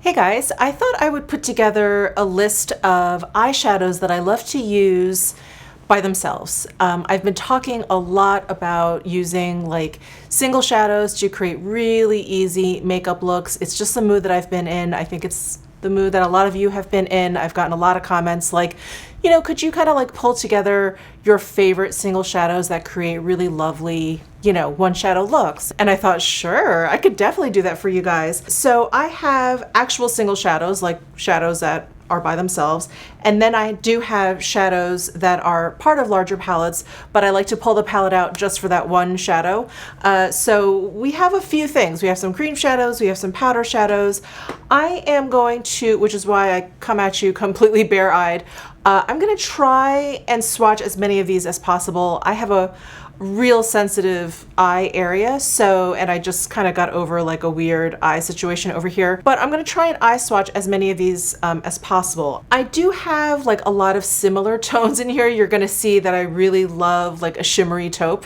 Hey guys, I thought I would put together a list of eyeshadows that I love to use by themselves. I've been talking a lot about using like single shadows to create really easy makeup looks. It's just the mood that I've been in. I think it's the mood that a lot of you have been in. I've gotten a lot of comments like, you know, could you kind of like pull together your favorite single shadows that create really lovely, you know, one shadow looks? And I thought, sure, I could definitely do that for you guys. So I have actual single shadows, like shadows that are by themselves. And then I do have shadows that are part of larger palettes, but I like to pull the palette out just for that one shadow. So we have a few things. We have some cream shadows, we have some powder shadows. I am going to, which is why I come at you completely bare-eyed, I'm gonna try and swatch as many of these as possible. I have a real sensitive eye area, so, and I just kind of got over like a weird eye situation over here, but I'm gonna try and eye swatch as many of these as possible. I do have like a lot of similar tones in here. You're gonna see that I really love like a shimmery taupe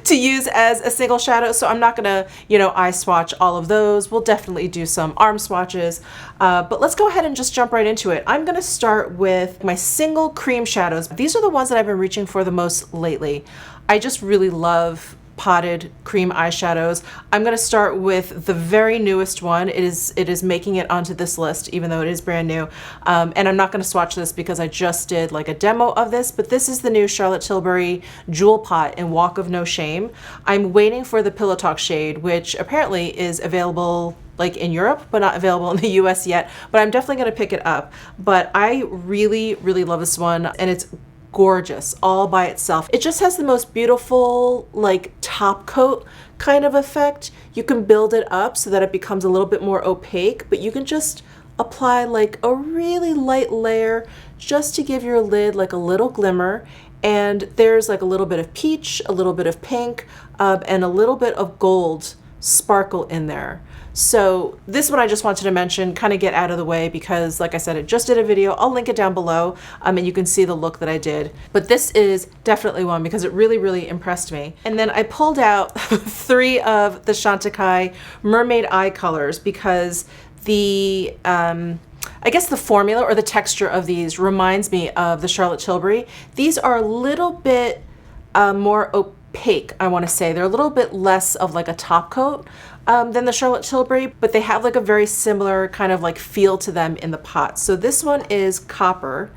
to use as a single shadow, so I'm not gonna, you know, eye swatch all of those. We'll definitely do some arm swatches, but let's go ahead and just jump right into it. I'm gonna start with my single cream shadows. These are the ones that I've been reaching for the most lately. I just really love potted cream eyeshadows. I'm gonna start with the very newest one. It is making it onto this list, even though it is brand new. And I'm not gonna swatch this because I just did like a demo of this, but this is the new Charlotte Tilbury Jewel Pot in Walk of No Shame. I'm waiting for the Pillow Talk shade, which apparently is available like in Europe, but not available in the US yet, but I'm definitely gonna pick it up. But I really, really love this one, and it's gorgeous all by itself. It just has the most beautiful like top coat kind of effect. You can build it up so that it becomes a little bit more opaque, but you can just apply like a really light layer just to give your lid like a little glimmer. And there's like a little bit of peach, a little bit of pink, and a little bit of gold sparkle in there. So this one I just wanted to mention, kind of get out of the way, because like I said, I just did a video. I'll link it down below, and you can see the look that I did. But this is definitely one because it really, really impressed me. And then I pulled out 3 of the Chantecaille mermaid eye colors because the, I guess the formula or the texture of these reminds me of the Charlotte Tilbury. These are a little bit more opaque, I want to say. They're a little bit less of like a top coat than the Charlotte Tilbury, but they have like a very similar kind of like feel to them in the pot. So this one is copper,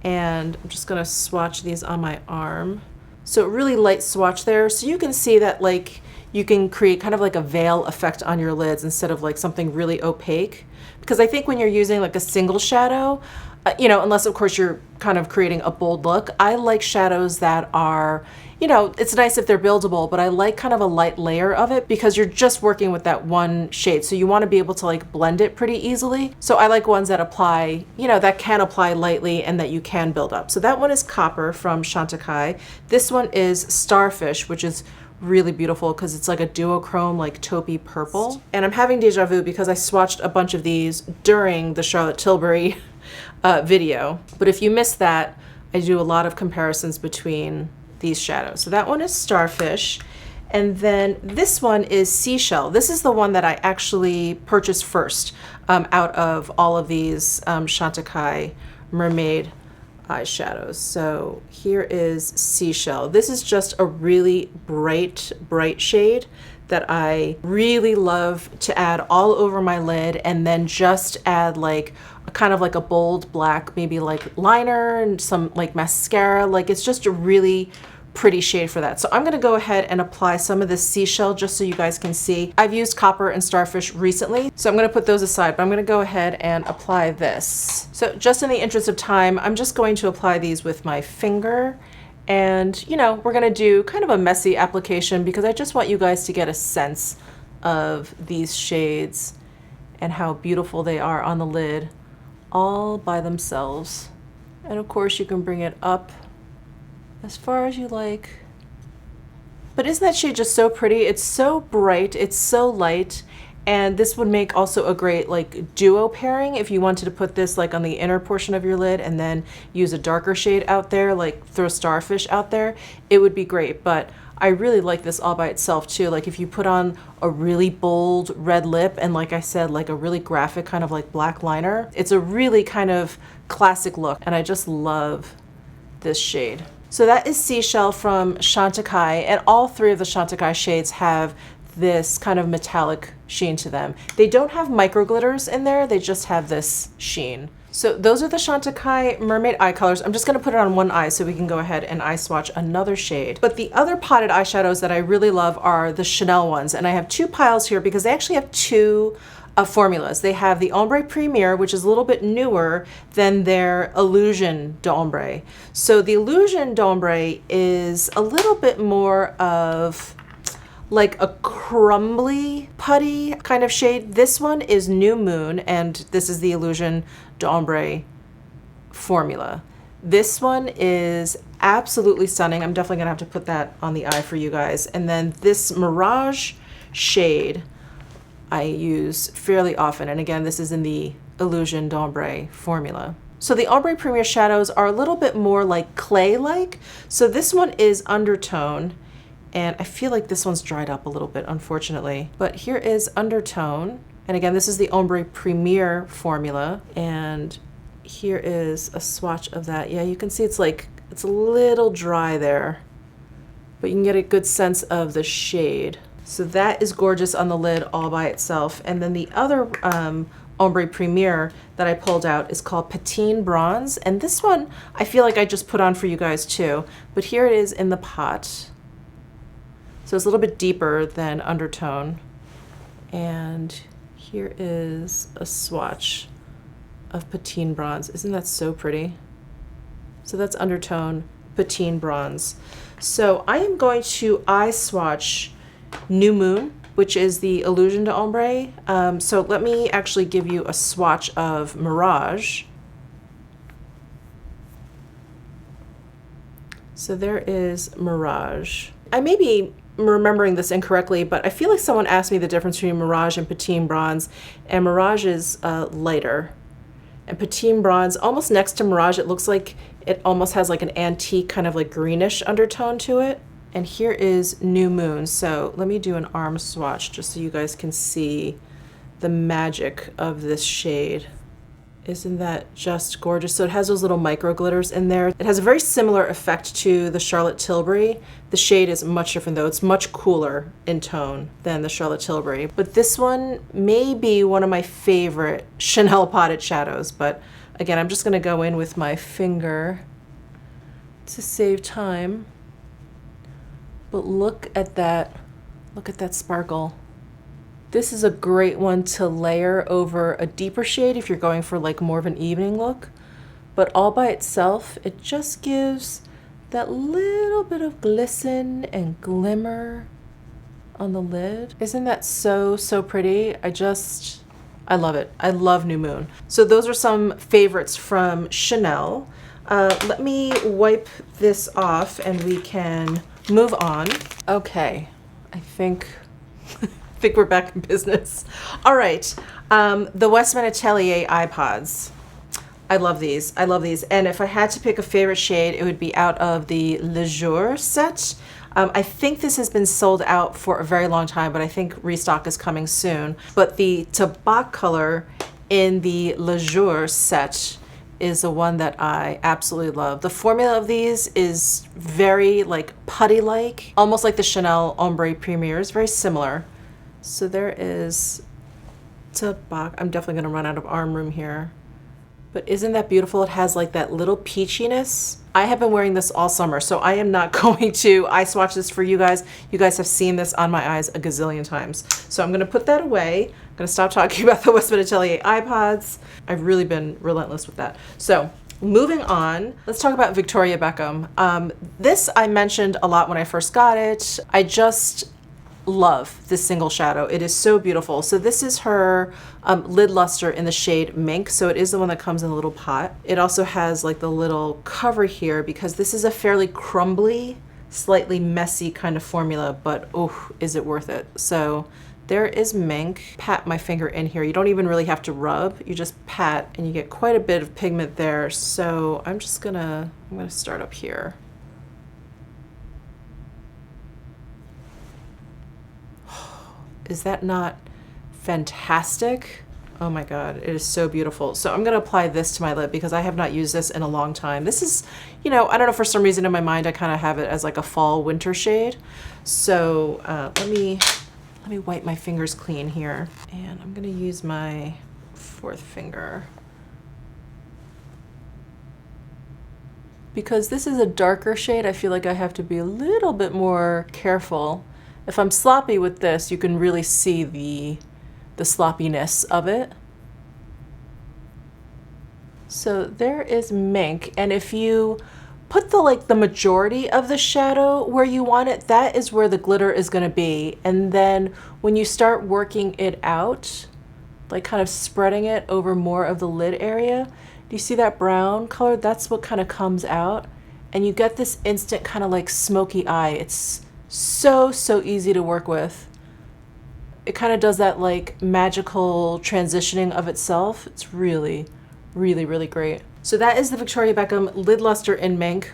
and I'm just gonna swatch these on my arm. So really light swatch there. So you can see that like you can create kind of like a veil effect on your lids instead of like something really opaque. Because I think when you're using like a single shadow, you know, unless of course you're kind of creating a bold look, I like shadows that are, you know, it's nice if they're buildable, but I like kind of a light layer of it because you're just working with that one shade. So you want to be able to like blend it pretty easily. So I like ones that apply, you know, that can apply lightly and that you can build up. So that one is Copper from Chantecaille. This one is Starfish, which is really beautiful because it's like a duochrome, like taupey purple. And I'm having deja vu because I swatched a bunch of these during the Charlotte Tilbury video. But if you missed that, I do a lot of comparisons between these shadows. So that one is Starfish. And then this one is Seashell. This is the one that I actually purchased first out of all of these Chantecaille mermaid eyeshadows. So here is Seashell. This is just a really bright shade that I really love to add all over my lid, and then just add like a kind of like a bold black, maybe like liner and some like mascara. Like it's just a really pretty shade for that. So I'm gonna go ahead and apply some of this Seashell just so you guys can see. I've used Copper and Starfish recently, so I'm gonna put those aside, but I'm gonna go ahead and apply this. So just in the interest of time, I'm just going to apply these with my finger. And, you know, we're gonna do kind of a messy application because I just want you guys to get a sense of these shades and how beautiful they are on the lid all by themselves. And of course you can bring it up as far as you like. But isn't that shade just so pretty? It's so bright, it's so light, and this would make also a great like duo pairing if you wanted to put this like on the inner portion of your lid and then use a darker shade out there, like throw Starfish out there. It would be great, but I really like this all by itself too. Like if you put on a really bold red lip and like I said, like a really graphic kind of like black liner, it's a really kind of classic look, and I just love this shade. So that is Seashell from Chantecaille, and all three of the Chantecaille shades have this kind of metallic sheen to them. They don't have micro glitters in there, they just have this sheen. So those are the Chantecaille Mermaid eye colors. I'm just gonna put it on one eye so we can go ahead and eye swatch another shade. But the other potted eyeshadows that I really love are the Chanel ones, and I have two piles here because they actually have two formulas. They have the Ombre Premier, which is a little bit newer than their Illusion d'Ombre. So the Illusion d'Ombre is a little bit more of like a crumbly putty kind of shade. This one is New Moon, and this is the Illusion d'Ombre formula. This one is absolutely stunning. I'm definitely gonna have to put that on the eye for you guys. And then this Mirage shade I use fairly often. And again, this is in the Illusion d'Ombre formula. So the Ombre Premier shadows are a little bit more like clay-like. So this one is undertone, and I feel like this one's dried up a little bit, unfortunately. But here is undertone. And again, this is the Ombre Premier formula. And here is a swatch of that. Yeah, you can see it's like, it's a little dry there, but you can get a good sense of the shade. So that is gorgeous on the lid all by itself. And then the other Ombre Premier that I pulled out is called Patine Bronze. And this one, I feel like I just put on for you guys too. But here it is in the pot. So it's a little bit deeper than undertone. And here is a swatch of Patine Bronze. Isn't that so pretty? So that's undertone, Patine Bronze. So I am going to eye swatch New Moon, which is the Illusion d'Ombre. So let me actually give you a swatch of Mirage. So there is Mirage. I may be remembering this incorrectly, but I feel like someone asked me the difference between Mirage and Patine Bronze, and Mirage is lighter. And Patine Bronze, almost next to Mirage, it looks like it almost has like an antique kind of like greenish undertone to it. And here is New Moon. So let me do an arm swatch just so you guys can see the magic of this shade. Isn't that just gorgeous? So it has those little micro glitters in there. It has a very similar effect to the Charlotte Tilbury. The shade is much different though. It's much cooler in tone than the Charlotte Tilbury. But this one may be one of my favorite Chanel potted shadows. But again, I'm just gonna go in with my finger to save time. But look at that sparkle. This is a great one to layer over a deeper shade if you're going for like more of an evening look. But all by itself, it just gives that little bit of glisten and glimmer on the lid. Isn't that so, so pretty? I love it. I love New Moon. So those are some favorites from Chanel. Let me wipe this off and we can move on. Okay, I think we're back in business. All right, the Westman Atelier iPods. I love these. I love these. And if I had to pick a favorite shade, it would be out of the Le Jour set. I think this has been sold out for a very long time, but I think restock is coming soon. But the Tobacco color in the Le Jour set is the one that I absolutely love. The formula of these is very like putty-like, almost like the Chanel Ombre Premier. It's very similar. So there is Tobacco. I'm definitely gonna run out of arm room here. But isn't that beautiful? It has like that little peachiness. I have been wearing this all summer, so I am not going to eye swatch this for you guys. You guys have seen this on my eyes a gazillion times. So I'm gonna put that away. I'm gonna stop talking about the Westman Atelier iPods. I've really been relentless with that. So moving on, let's talk about Victoria Beckham. This I mentioned a lot when I first got it. I just love this single shadow. It is so beautiful. So this is her lid luster in the shade Mink. So it is the one that comes in a little pot. It also has like the little cover here because this is a fairly crumbly, slightly messy kind of formula, but oh, is it worth it? So there is Mink. Pat my finger in here. You don't even really have to rub. You just pat and you get quite a bit of pigment there. So I'm gonna start up here. Is that not fantastic? Oh my God, it is so beautiful. So I'm gonna apply this to my lid because I have not used this in a long time. This is, you know, I don't know, for some reason in my mind, I kind of have it as like a fall winter shade. So let me wipe my fingers clean here. And I'm gonna use my fourth finger. Because this is a darker shade, I feel like I have to be a little bit more careful. If I'm sloppy with this, you can really see the sloppiness of it. So there is Mink, and if you put the majority of the shadow where you want it, that is where the glitter is going to be. And then when you start working it out, like kind of spreading it over more of the lid area, do you see that brown color? That's what kind of comes out, and you get this instant kind of like smoky eye. It's so easy to work with. It kind of does that like magical transitioning of itself. It's really great. So that is the Victoria Beckham Lid Luster in Mink.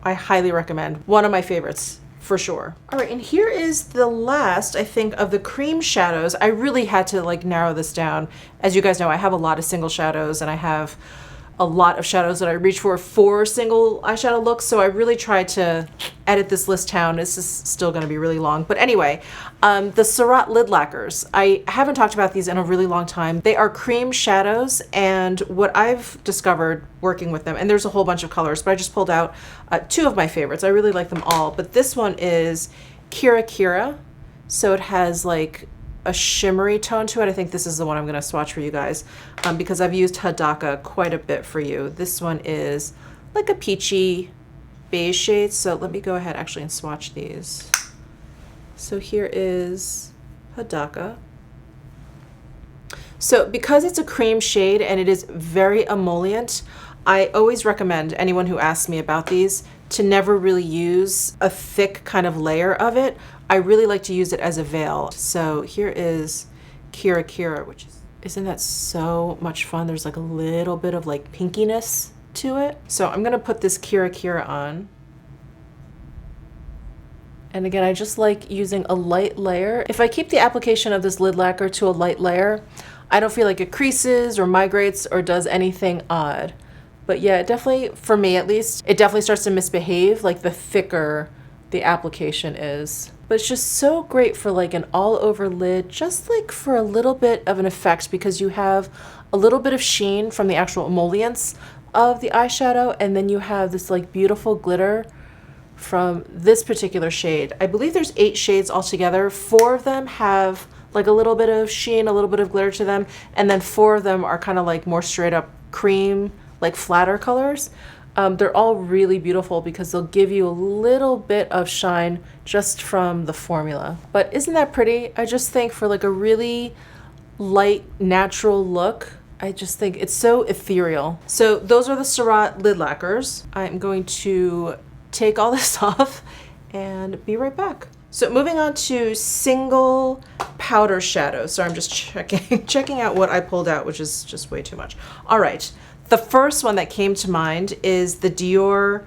I highly recommend. One of my favorites for sure. All right, and here is the last, I think, of the cream shadows. I really had to like narrow this down. As you guys know, I have a lot of single shadows, and I have a lot of shadows that I reach for single eyeshadow looks. So I really tried to edit this list down. This is still going to be really long. But anyway, the Surratt lid lacquers. I haven't talked about these in a really long time. They are cream shadows, and what I've discovered working with them, and there's a whole bunch of colors, but I just pulled out two of my favorites. I really like them all, but this one is Kira Kira. So it has like a shimmery tone to it. I think this is the one I'm going to swatch for you guys because I've used Hadaka quite a bit for you. This one is like a peachy beige shade. So let me go ahead actually and swatch these. So here is Hadaka. So because it's a cream shade and it is very emollient, I always recommend anyone who asks me about these to never really use a thick kind of layer of it. I really like to use it as a veil. So here is Kira Kira, which isn't that so much fun? There's like a little bit of like pinkiness to it. So I'm gonna put this Kira Kira on. And again, I just like using a light layer. If I keep the application of this lid lacquer to a light layer, I don't feel like it creases or migrates or does anything odd. But yeah, it definitely, for me at least, it definitely starts to misbehave like the thicker the application is. But it's just so great for like an all over lid, just like for a little bit of an effect, because you have a little bit of sheen from the actual emollients of the eyeshadow, and then you have this like beautiful glitter from this particular shade. I believe there's 8 shades altogether. 4 of them have like a little bit of sheen, a little bit of glitter to them, and then 4 of them are kind of like more straight up cream, like flatter colors. They're all really beautiful because they'll give you a little bit of shine just from the formula. But isn't that pretty? I just think for like a really light, natural look, I just think it's so ethereal. So those are the Surratt lid lacquers. I'm going to take all this off and be right back. So moving on to single powder shadows. So I'm just checking out what I pulled out, which is just way too much. All right. The first one that came to mind is the Dior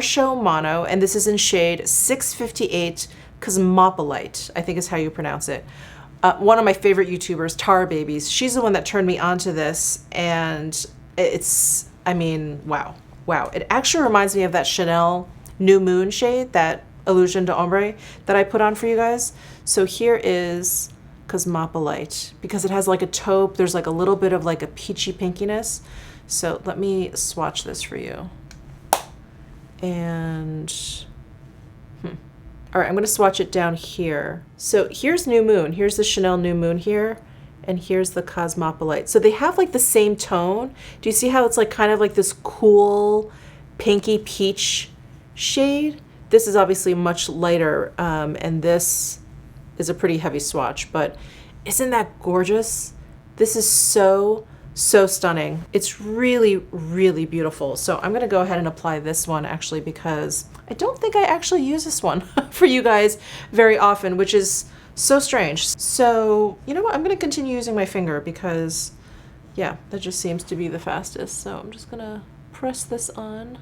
Show Mono, and this is in shade 658 Cosmopolite, I think is how you pronounce it. One of my favorite YouTubers, Tara Babies, she's the one that turned me onto this, and it's, I mean, wow. It actually reminds me of that Chanel New Moon shade, that Illusion d'Ombre that I put on for you guys. So here is Cosmopolite, because it has like a taupe, there's like a little bit of like a peachy pinkiness. So let me swatch this for you. And all right, I'm going to swatch it down here. So here's New Moon, here's the Chanel New Moon here, and here's the Cosmopolite. So they have like the same tone. Do you see how it's like kind of like this cool pinky peach shade? This is obviously much lighter, and this is a pretty heavy swatch, but isn't that gorgeous? This is so stunning. It's really beautiful. So I'm gonna go ahead and apply this one actually, because I don't think I actually use this one for you guys very often, which is so strange. So you know what, I'm gonna continue using my finger because yeah, that just seems to be the fastest. So I'm just gonna press this on.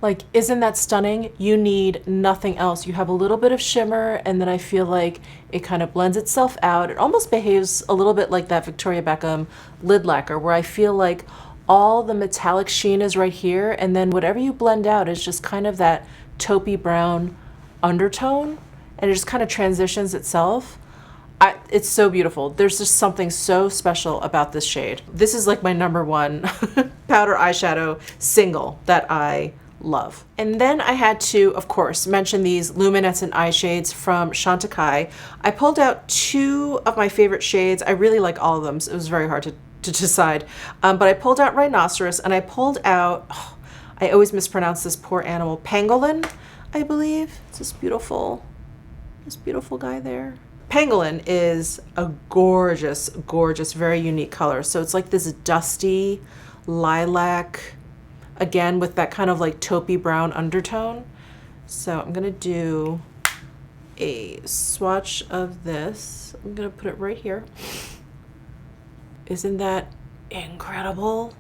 Like, isn't that stunning? You need nothing else. You have a little bit of shimmer, and then I feel like it kind of blends itself out. It almost behaves a little bit like that Victoria Beckham lid lacquer, where I feel like all the metallic sheen is right here, and then whatever you blend out is just kind of that taupey brown undertone, and it just kind of transitions itself. It's so beautiful. There's just something so special about this shade. This is like my number one powder eyeshadow single that I love. And then I had to, of course, mention these luminescent eye shades from Chantecaille. I pulled out two of my favorite shades. I really like all of them, so it was very hard to decide. But I pulled out Rhinoceros, and I pulled out, I always mispronounce this poor animal, Pangolin, I believe. It's this beautiful guy there. Pangolin is a gorgeous, gorgeous, very unique color. So it's like this dusty lilac, again, with that kind of like taupey brown undertone. So I'm gonna do a swatch of this. I'm gonna put it right here. Isn't that incredible?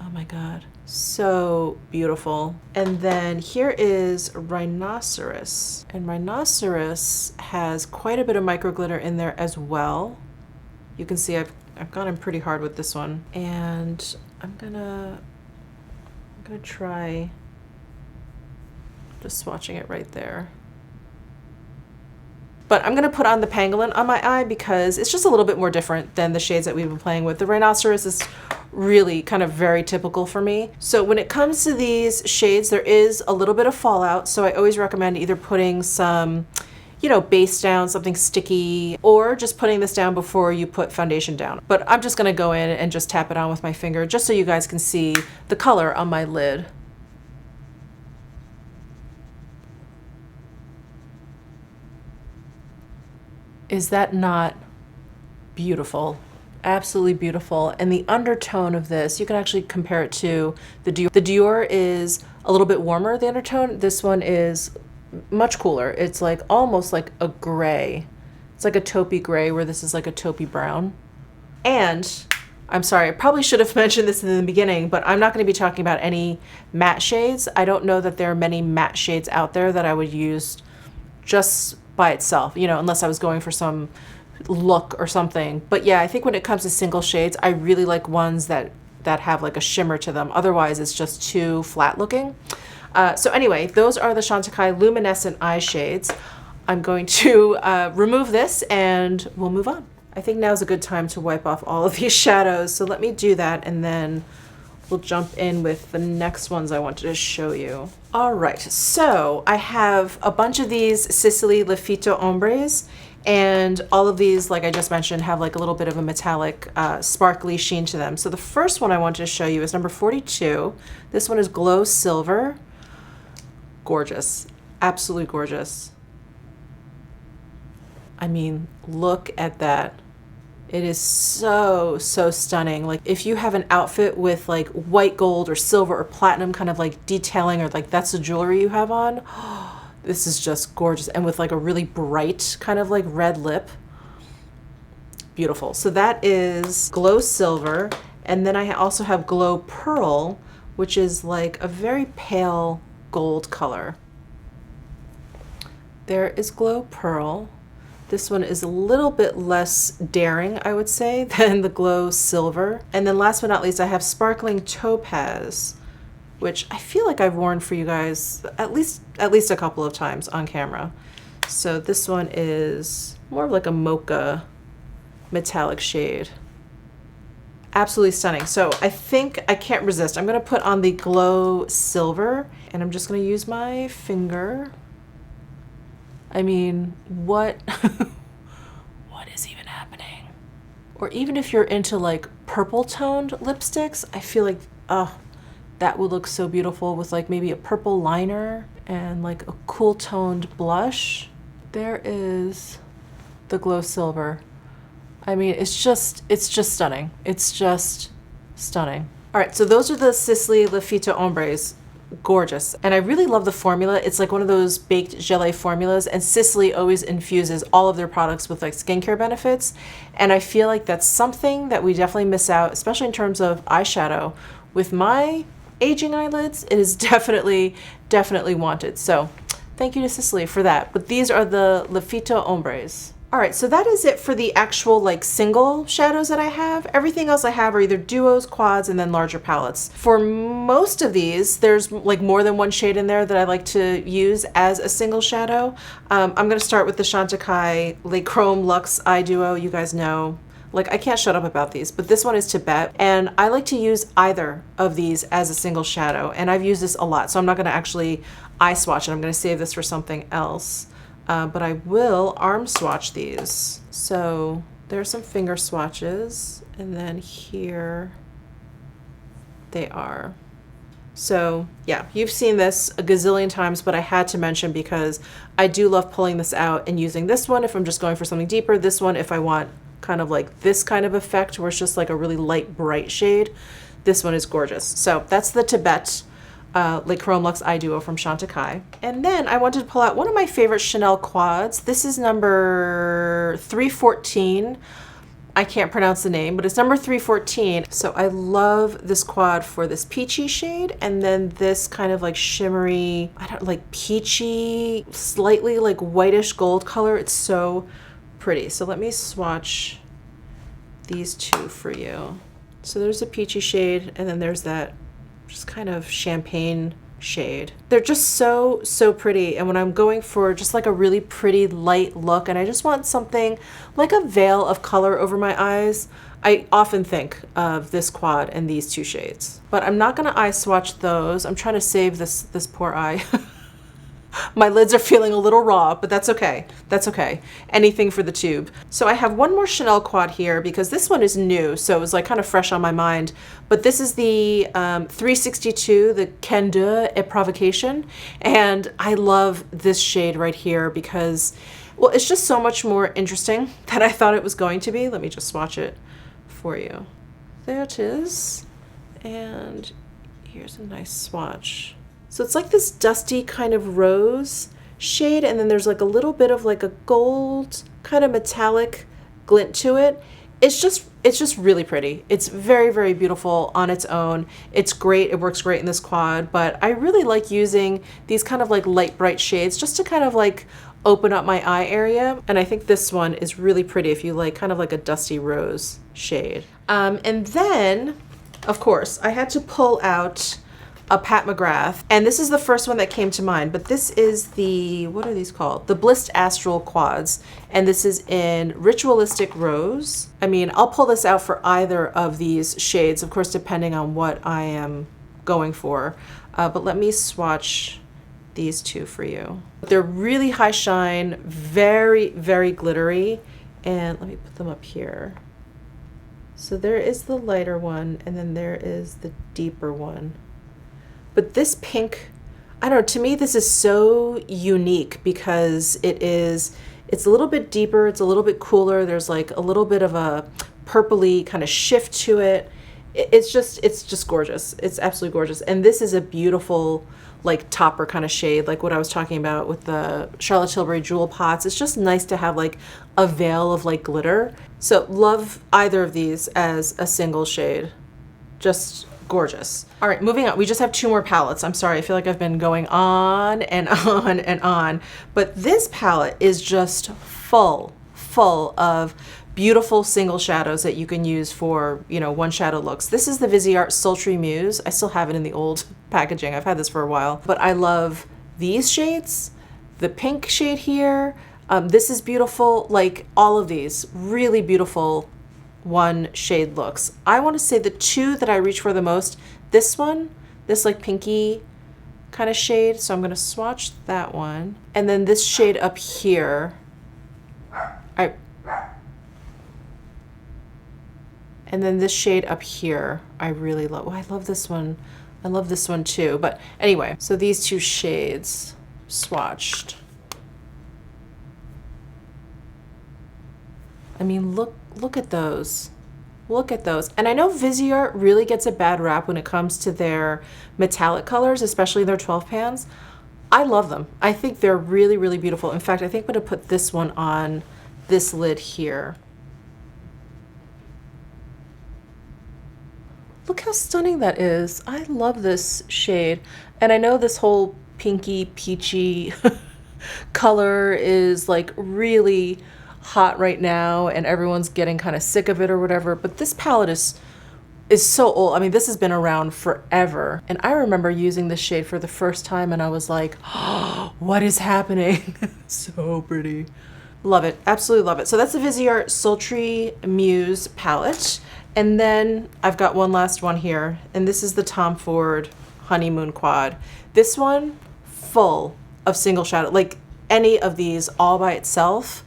Oh my God, so beautiful. And then here is Rhinoceros. And Rhinoceros has quite a bit of micro glitter in there as well. You can see I've gone in pretty hard with this one. And I'm gonna try just swatching it right there. But I'm gonna put on the Pangolin on my eye because it's just a little bit more different than the shades that we've been playing with. The Rhinoceros is really kind of very typical for me. So when it comes to these shades, there is a little bit of fallout. So I always recommend either putting some, you know, base down, something sticky, or just putting this down before you put foundation down. But I'm just gonna go in and just tap it on with my finger just so you guys can see the color on my lid. Is that not beautiful? Absolutely beautiful. And the undertone of this, you can actually compare it to the Dior. The Dior is a little bit warmer, the undertone. This one is much cooler. It's like almost like a gray. It's like a taupey gray, where this is like a taupey brown. And I'm sorry, I probably should have mentioned this in the beginning, but I'm not going to be talking about any matte shades. I don't know that there are many matte shades out there that I would use just by itself, you know, unless I was going for some look or something. But yeah, I think when it comes to single shades, I really like ones that have like a shimmer to them. Otherwise, it's just too flat looking. So anyway, those are the Chantecaille luminescent eye shades. I'm going to remove this and we'll move on. I think now's a good time to wipe off all of these shadows. So let me do that, and then we'll jump in with the next ones I wanted to show you. All right, so I have a bunch of these Sisley Lafitte ombres, and all of these, like I just mentioned, have like a little bit of a metallic, sparkly sheen to them. So the first one I wanted to show you is number 42. This one is Glow Silver. Gorgeous, absolutely gorgeous. I mean, look at that. It is so, so stunning. Like if you have an outfit with like white gold or silver or platinum kind of like detailing, or like that's the jewelry you have on, this is just gorgeous. And with like a really bright kind of like red lip. Beautiful. So that is Glow Silver. And then I also have Glow Pearl, which is like a very pale gold color. There is Glow Pearl. This one is a little bit less daring, I would say, than the Glow Silver. And then last but not least, I have Sparkling Topaz, which I feel like I've worn for you guys at least a couple of times on camera. So this one is more of like a mocha metallic shade. Absolutely stunning. So I think I can't resist. I'm gonna put on the Glow Silver, and I'm just gonna use my finger. I mean, what is even happening? Or even if you're into like purple toned lipsticks, I feel like, that would look so beautiful with like maybe a purple liner and like a cool toned blush. There is the Glow Silver. I mean, it's just stunning. It's just stunning. All right, so those are the Sisley Lafitte ombres. Gorgeous. And I really love the formula. It's like one of those baked gelée formulas, and Sisley always infuses all of their products with like skincare benefits. And I feel like that's something that we definitely miss out, especially in terms of eyeshadow. With my aging eyelids, it is definitely wanted. So thank you to Sisley for that. But these are the Lafito Ombres. All right, so that is it for the actual like single shadows that I have. Everything else I have are either duos, quads, and then larger palettes. For most of these, there's like more than one shade in there that I like to use as a single shadow. I'm gonna start with the Chantecaille Le Chrome Luxe Eye Duo. You guys know, like I can't shut up about these, but this one is Tibet, and I like to use either of these as a single shadow, and I've used this a lot, so I'm not gonna actually eye swatch it. I'm gonna save this for something else. But I will arm swatch these. So there's some finger swatches, and then here they are. So yeah, you've seen this a gazillion times, but I had to mention because I do love pulling this out and using this one if I'm just going for something deeper, this one if I want kind of like this kind of effect where it's just like a really light, bright shade. This one is gorgeous. So that's the Tibet Le Chrome Luxe Eye Duo from Chantecaille. And then I wanted to pull out one of my favorite Chanel quads. This is number 314. I can't pronounce the name, but it's number 314. So I love this quad for this peachy shade, and then this kind of like shimmery, I don't like peachy, slightly like whitish gold color. It's so pretty. So let me swatch these two for you. So there's a peachy shade, and then there's that just kind of champagne shade. They're just so pretty, and when I'm going for just like a really pretty light look and I just want something like a veil of color over my eyes, I often think of this quad and these two shades. But I'm not gonna eye swatch those. I'm trying to save this poor eye. My lids are feeling a little raw, but that's okay. That's okay. Anything for the tube. So I have one more Chanel quad here because this one is new, so it was like kind of fresh on my mind. But this is the 362, the Candeur et Provocation. And I love this shade right here because, well, it's just so much more interesting than I thought it was going to be. Let me just swatch it for you. There it is. And here's a nice swatch. So it's like this dusty kind of rose shade, and then there's like a little bit of like a gold kind of metallic glint to it. It's just really pretty. It's very beautiful on its own. It's great. It works great in this quad, but I really like using these kind of like light bright shades just to kind of like open up my eye area. And I think this one is really pretty if you like kind of like a dusty rose shade. And then, of course, I had to pull out a Pat McGrath, and this is the first one that came to mind, but this is the, what are these called? The Blissed Astral Quads, and this is in Ritualistic Rose. I mean, I'll pull this out for either of these shades, of course, depending on what I am going for, but let me swatch these two for you. They're really high shine, very glittery, and let me put them up here. So there is the lighter one, and then there is the deeper one. But this pink, I don't know, to me this is so unique because it's a little bit deeper, it's a little bit cooler, there's like a little bit of a purpley kind of shift to it. It's just gorgeous. It's absolutely gorgeous. And this is a beautiful like topper kind of shade, like what I was talking about with the Charlotte Tilbury jewel pots. It's just nice to have like a veil of like glitter. So love either of these as a single shade. Just gorgeous. All right, moving on. We just have two more palettes. I'm sorry, I feel like I've been going on and on and on, but this palette is just full of beautiful single shadows that you can use for, you know, one shadow looks. This is the Viseart Sultry Muse. I still have it in the old packaging. I've had this for a while, but I love these shades, the pink shade here. This is beautiful. Like all of these really beautiful one shade looks. I want to say the two that I reach for the most, this one, this like pinky kind of shade. So I'm going to swatch that one. And then this shade up here. And then this shade up here, I really love. Oh, I love this one. I love this one too. But anyway, so these two shades swatched. I mean, look at those. Look at those. And I know Viseart really gets a bad rap when it comes to their metallic colors, especially their 12 pans. I love them. I think they're really beautiful. In fact, I think I'm going to put this one on this lid here. Look how stunning that is. I love this shade. And I know this whole pinky peachy color is like really hot right now and everyone's getting kind of sick of it or whatever, but this palette is so old. I mean, this has been around forever. And I remember using this shade for the first time and I was like, oh, what is happening? So pretty. Love it, absolutely love it. So that's the Viseart Sultry Muse palette. And then I've got one last one here, and this is the Tom Ford Honeymoon Quad. This one, full of single shadow. Like any of these all by itself,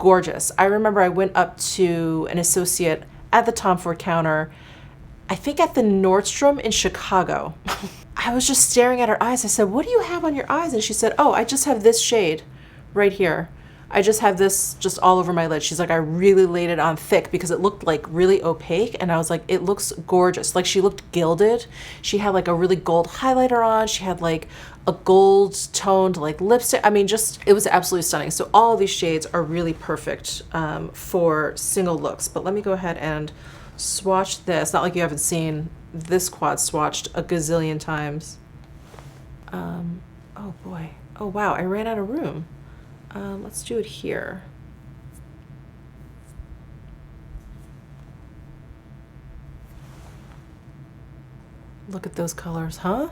gorgeous. I remember I went up to an associate at the Tom Ford counter, I think at the Nordstrom in Chicago. I was just staring at her eyes. I said, what do you have on your eyes? And she said, oh, I just have this shade right here. I just have this just all over my lid. She's like, I really laid it on thick because it looked like really opaque. And I was like, it looks gorgeous. Like she looked gilded. She had like a really gold highlighter on. She had like a gold toned like lipstick. I mean, just, it was absolutely stunning. So all of these shades are really perfect for single looks. But let me go ahead and swatch this. Not like you haven't seen this quad swatched a gazillion times. Oh boy. Oh wow, I ran out of room. Let's do it here. Look at those colors, huh?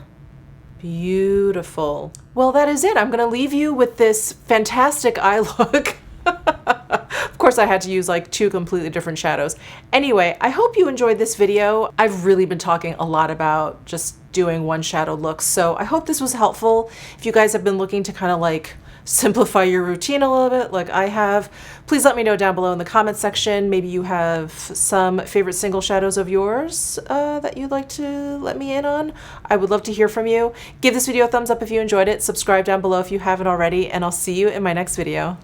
Beautiful. Well, that is it. I'm gonna leave you with this fantastic eye look. Of course, I had to use like two completely different shadows. Anyway, I hope you enjoyed this video. I've really been talking a lot about just doing one shadow look, so I hope this was helpful. If you guys have been looking to kind of like simplify your routine a little bit like I have, please let me know down below in the comment section. Maybe you have some favorite single shadows of yours that you'd like to let me in on. I would love to hear from you. Give this video a thumbs up if you enjoyed it, subscribe down below if you haven't already, and I'll see you in my next video.